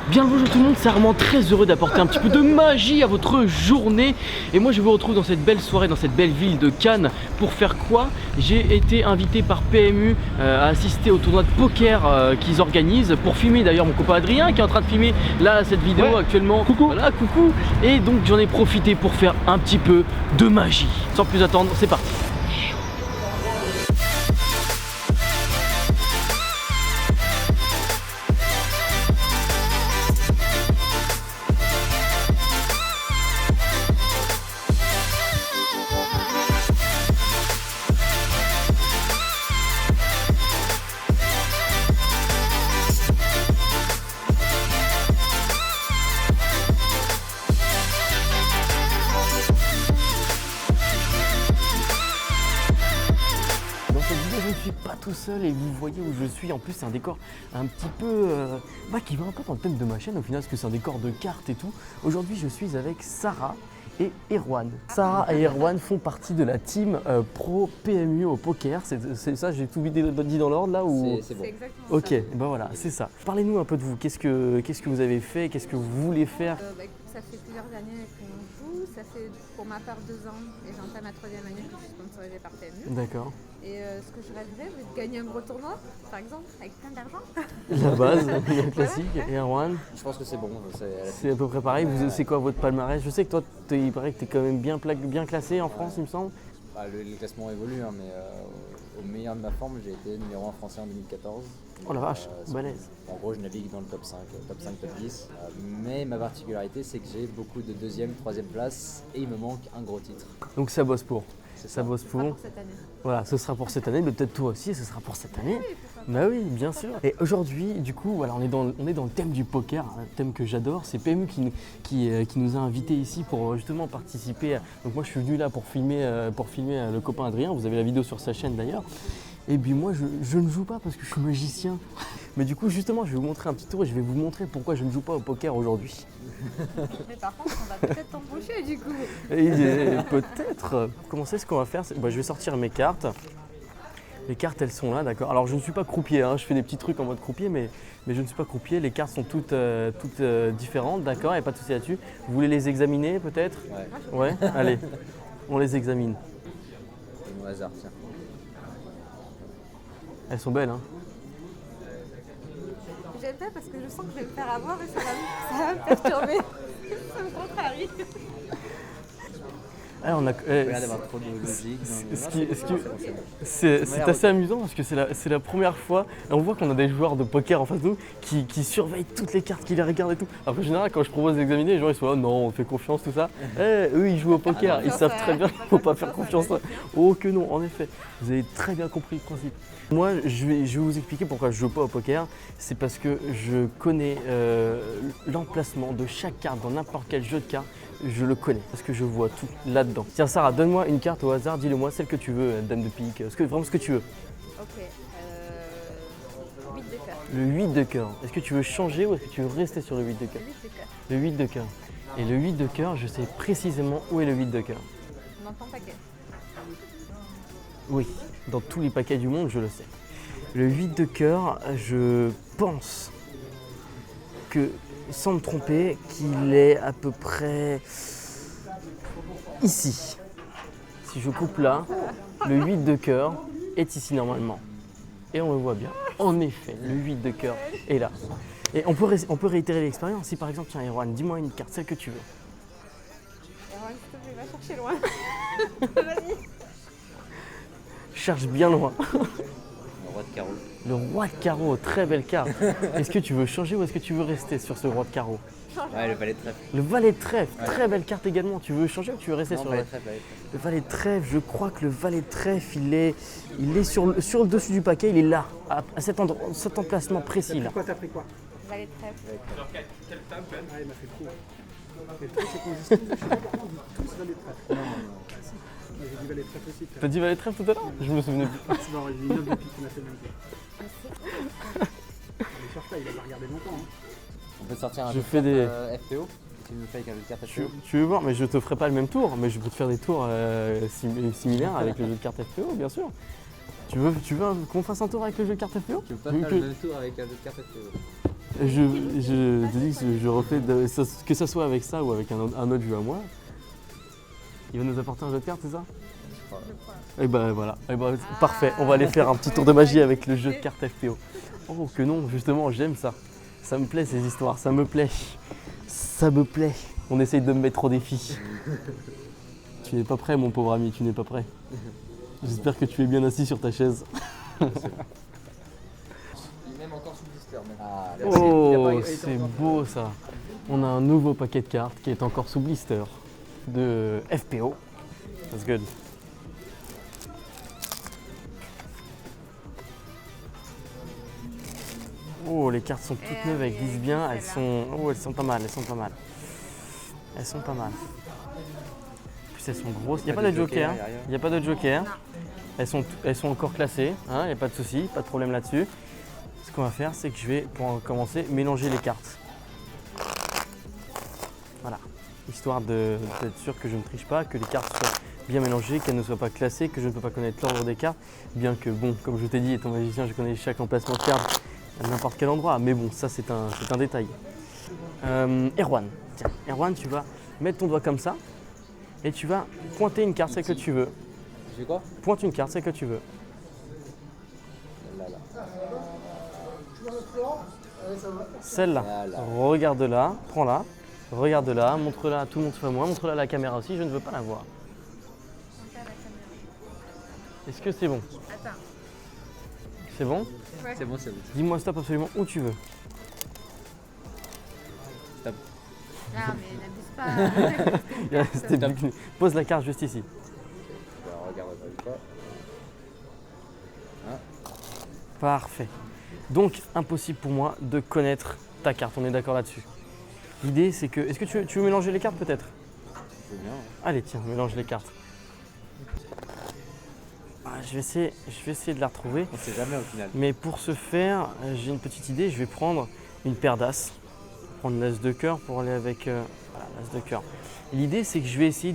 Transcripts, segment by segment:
Bien le bonjour tout le monde, c'est Armand, très heureux d'apporter un petit peu de magie à votre journée. Et moi je vous retrouve dans cette belle soirée, dans cette belle ville de Cannes. Pour faire quoi? J'ai été invité par PMU à assister au tournoi de poker qu'ils organisent. Pour filmer d'ailleurs mon copain Adrien qui est en train de filmer là cette vidéo actuellement. Coucou. Voilà, coucou. Et donc j'en ai profité pour faire un petit peu de magie. Sans plus attendre, c'est parti. Je ne suis pas tout seul et vous voyez où je suis. En plus c'est un décor un petit peu qui va un peu dans le thème de ma chaîne au final, parce que c'est un décor de cartes et tout. Aujourd'hui je suis avec Sarah et Erwan. Sarah et Erwan font partie de la team pro PMU au poker. C'est ça, j'ai tout dit dans l'ordre là ou... C'est bon. C'est exactement Ok, ça. ben voilà, c'est ça. Parlez-nous un peu de vous. Qu'est-ce que vous avez fait? Qu'est-ce que vous voulez faire? Ça fait plusieurs années qu'on joue. Ça fait pour ma part 2 ans et j'entame ma 3e année que je suis sponsorisée par PMU. D'accord. Et ce que je rêverais, c'est de gagner un gros tournoi, par exemple, avec plein d'argent. La base, le classique. Et Erwan, Je pense que c'est bon. c'est à peu près pareil. C'est quoi votre palmarès? Je sais que toi, il paraît que tu es quand même bien classé en France, il me semble. Le classement évolue, hein, mais au meilleur de ma forme, j'ai été numéro 1 français en 2014. Oh la vache, balèze. En gros, je navigue dans le top 5, top 10. Mais ma particularité, c'est que j'ai beaucoup de 2e, 3e place et il me manque un gros titre. Donc ça bosse pour. C'est Ça bosse Pas pour. pour cette année. Voilà, ce sera pour cette année, mais peut-être toi aussi, ce sera pour cette année. Oui, pourquoi pas. Bah oui, bien sûr. Et aujourd'hui, du coup, voilà, on est dans le thème du poker, un thème que j'adore. C'est PMU qui nous a invités ici pour justement participer. Donc moi, je suis venu là pour filmer le copain Adrien. Vous avez la vidéo sur sa chaîne d'ailleurs. Et puis moi, je ne joue pas parce que je suis magicien. Mais du coup, justement, je vais vous montrer un petit tour et je vais vous montrer pourquoi je ne joue pas au poker aujourd'hui. Mais par contre, on va peut-être t'embaucher du coup. Et peut-être. Comment c'est ce qu'on va faire? Je vais sortir mes cartes. Les cartes, elles sont là, d'accord. Alors, je ne suis pas croupier, hein. Je fais des petits trucs en mode croupier, mais je ne suis pas croupier. Les cartes sont toutes différentes, d'accord, il n'y a pas de souci là-dessus. Vous voulez les examiner, peut-être? Ouais. Ouais, allez, on les examine. Et mon hasard, tiens. Elles sont belles, hein. J'aime pas parce que je sens que je vais me faire avoir et ça va me perturber. Ça me contrarie. Ah, on a, Regarde d'avoir trop de logique. c'est assez amusant parce que c'est la première fois, et on voit qu'on a des joueurs de poker en face de nous qui surveillent toutes les cartes, qui les regardent et tout. Alors qu'en général, quand je propose d'examiner, les gens ils sont là, non, on fait confiance, tout ça. Eux ils jouent au poker, ils savent très bien qu'il ne faut pas faire confiance. Oh que non, en effet, vous avez très bien compris le principe. Moi, je vais vous expliquer pourquoi je joue pas au poker. C'est parce que je connais l'emplacement de chaque carte dans n'importe quel jeu de cartes. Je le connais parce que je vois tout là-dedans. Tiens Sarah, donne-moi une carte au hasard, dis-le-moi celle que tu veux, dame de pique, vraiment ce que tu veux. Ok. 8 de cœur. Le 8 de cœur, est-ce que tu veux changer ou est-ce que tu veux rester sur le 8 de cœur? 8 de cœur. Le 8 de cœur. Et le 8 de cœur, je sais précisément où est le 8 de cœur. Dans ton paquet. Oui, dans tous les paquets du monde, je le sais. Le 8 de cœur, je pense que, sans me tromper, qu'il est à peu près ici. Si je coupe là, le 8 de cœur est ici normalement. Et on le voit bien. En effet, le 8 de cœur est là. Et on peut réitérer l'expérience. Si par exemple, tiens Erwan, dis-moi une carte, celle que tu veux. Erwan, s'il te plaît, va chercher loin. Vas-y. Cherche bien loin. Le roi de carreau. Le roi de carreau, très belle carte. Est-ce que tu veux changer ou est-ce que tu veux rester sur ce roi de carreau? Ouais, le valet de trèfle. Le valet de trèfle, très belle carte également. Tu veux changer ou tu veux rester Non, sur valet de trèfle, valet de trèfle. le valet de trèfle? Je crois que le valet de trèfle, il est sur le dessus du paquet, il est là, à cet emplacement précis là. T'as pris quoi? Valet de trèfle. Ah, il m'a fait trop. Mais le truc, c'est qu'on discute, je sais pas pourquoi on dit tous valet de trèfle. Non. Moi, j'ai dit valet de trèfle aussi. T'as dit valet de trèfle tout à l'heure? Je me souvenais plus. C'est bon, j'ai dit 9 de pique, on a fait le même temps. Mais cherche pas, il va regarder longtemps. Hein. On peut sortir un Je jeu de fais des- cartes, FPO. Tu me fais avec un jeu de cartes FPO. Tu veux voir, mais je te ferai pas le même tour, mais je peux te faire des tours similaires avec le jeu de cartes FPO, bien sûr. Tu veux qu'on fasse un tour avec le jeu de cartes FPO? Tu veux pas faire le même tour avec un jeu de cartes FPO. je te dis que je refais, que ça soit avec ça ou avec un autre jeu à moi. Il va nous apporter un jeu de cartes, c'est ça? Et ben voilà, parfait. On va aller faire un petit tour de magie avec le jeu de cartes FPO. Oh que non, justement, j'aime ça. Ça me plaît ces histoires, ça me plaît. Ça me plaît. On essaye de me mettre au défi. Tu n'es pas prêt, mon pauvre ami, tu n'es pas prêt. J'espère que tu es bien assis sur ta chaise. Il est même encore sous blister. Ah, merci. Oh, c'est beau ça. On a un nouveau paquet de cartes qui est encore sous blister de FPO. That's good. Oh, les cartes sont toutes neuves, elles glissent bien, elles sont pas mal, elles sont pas mal. Elles sont pas mal. En plus, elles sont grosses. Il n'y a pas de joker, il n'y a pas de joker. Elles sont encore classées, hein, il n'y a pas de souci, pas de problème là-dessus. Ce qu'on va faire, c'est que je vais, pour commencer, mélanger les cartes. Voilà, histoire d'être sûr que je ne triche pas, que les cartes soient bien mélangées, qu'elles ne soient pas classées, que je ne peux pas connaître l'ordre des cartes. Bien que, bon, comme je t'ai dit, étant magicien, je connais chaque emplacement de carte à n'importe quel endroit. Mais bon, ça, c'est un détail. Erwan, tiens, Erwan, tu vas mettre ton doigt comme ça et tu vas pointer une carte, celle que tu veux. Je fais quoi? Pointe une carte, celle que tu veux. Là. Celle-là. Voilà. Regarde-la, prends-la, regarde-la, montre-la à tout le monde sauf à moi, montre-la à la caméra aussi, je ne veux pas la voir. Est-ce que c'est bon? Attends. C'est bon? Ouais. C'est bon, c'est bon. Dis-moi stop absolument où tu veux. Stop. Ah, mais n'abuse pas. C'était plus que- Pose la carte juste ici. Regarde pas. Parfait. Donc, impossible pour moi de connaître ta carte, on est d'accord là-dessus. L'idée, c'est que... Est-ce que tu veux mélanger les cartes peut-être? C'est bien. Allez, tiens, mélange les cartes. Ah, je vais essayer de la retrouver. On sait jamais au final. Mais pour ce faire, j'ai une petite idée. Je vais prendre une paire d'as. Prendre l'as de cœur pour aller avec voilà, l'as de cœur. L'idée, c'est que je vais essayer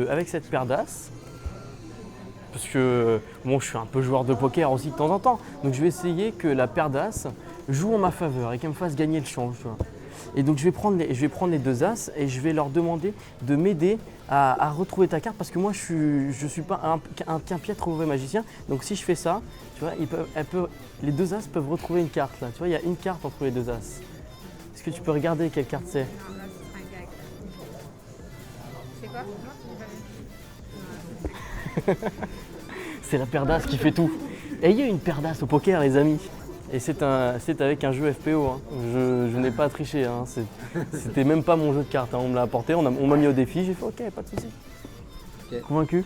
avec cette paire d'as, parce que bon, je suis un peu joueur de poker aussi de temps en temps, donc je vais essayer que la paire d'as joue en ma faveur et qu'elle me fasse gagner le change. Tu vois. Et donc je vais prendre les deux as et je vais leur demander de m'aider à retrouver ta carte, parce que moi je suis pas qu'un piètre mauvais magicien. Donc si je fais ça, tu vois, les deux as peuvent retrouver une carte là. Tu vois, il y a une carte entre les deux as. Est-ce que tu peux regarder quelle carte c'est? Non, là, ce sera un gag. C'est quoi? Non, C'est la paire d'as qui fait tout. Ayez une paire d'as au poker, les amis. Et c'est avec un jeu FPO. Hein. Je n'ai pas triché. Hein. C'était même pas mon jeu de cartes. Hein. On me l'a apporté, on m'a mis au défi. J'ai fait OK, pas de souci. Ok. Convaincu?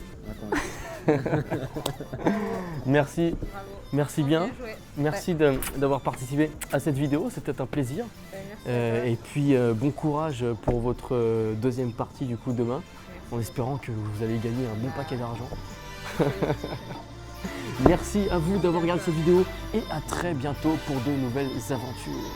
Merci. bravo. Merci bien. joué. Merci d'avoir participé à cette vidéo. C'était un plaisir. Merci. Et puis bon courage pour votre deuxième partie du coup demain. En espérant que vous allez gagner un bon paquet d'argent. Merci à vous d'avoir regardé cette vidéo et à très bientôt pour de nouvelles aventures.